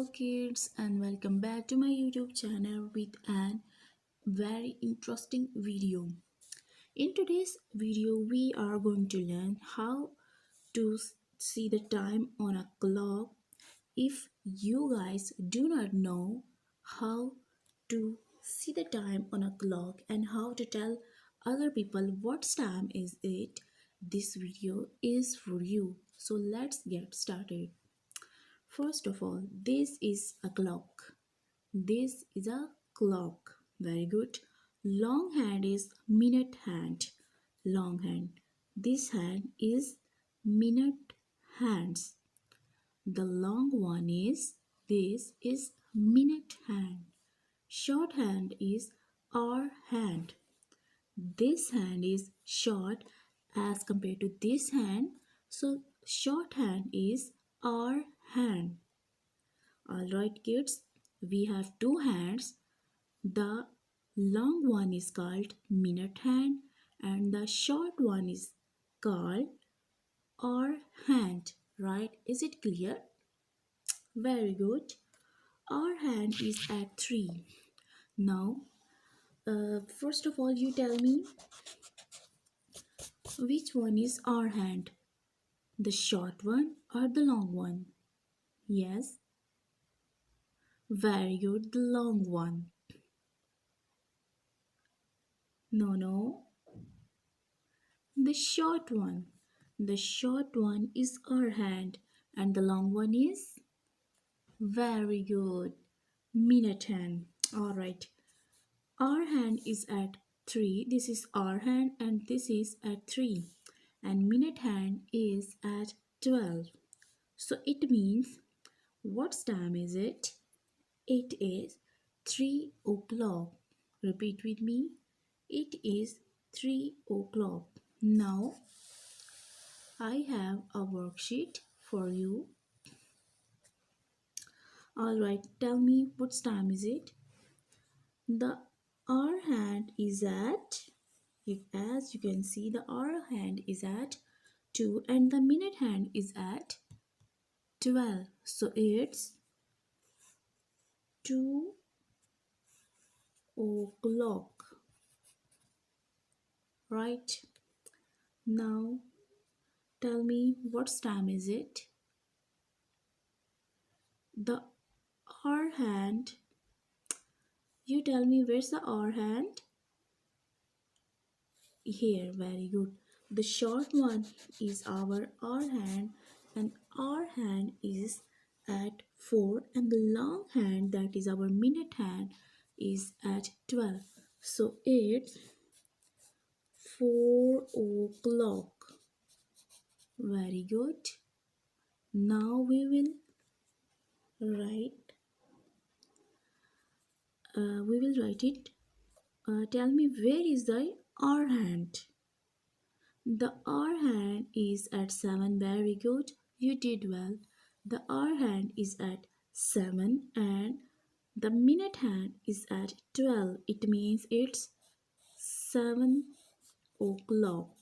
Hello kids and welcome back to my YouTube channel with an very interesting video. In today's video we are going to learn how to see the time on a clock. If you guys do not know how to see the time on a clock and how to tell other people what time is it, this video is for you. So let's get started. First of all, this is a clock. This is a clock. Very good. Long hand is minute hand. Long hand. This hand is minute hands. The long one is this is minute hand. Short hand is hour hand. This hand is short as compared to this hand. So short hand is hour hand. Alright kids, we have two hands. The long one is called minute hand and the short one is called hour hand. Right? Is it clear? Very good. Hour hand is at 3. Now, first of all you tell me which one is hour hand? The short one or the long one? Yes. Very good, the long one. No. The short one. The short one is our hand and the long one is very good. Minute hand. Alright. Our hand is at 3. This is our hand and this is at 3. And minute hand is at 12. So it means what time is it? It is 3 o'clock. Repeat with me. It is 3 o'clock. Now, I have a worksheet for you. Alright, tell me what time is it? The hour hand is at, as you can see, the hour hand is at 2 and the minute hand is at 12. So it's 2 o'clock. Right? Now, tell me what time is it? The hour hand. You tell me where's the hour hand? Here, very good. The short one is our hour hand and our hand is at 4 and the long hand, that is our minute hand, is at 12. So it's 4 o'clock. Very good. Now we will write it. Tell me where is the hour hand? The hour hand is at 7. Very good. You did well. The hour hand is at 7 and the minute hand is at 12. It means it's 7 o'clock.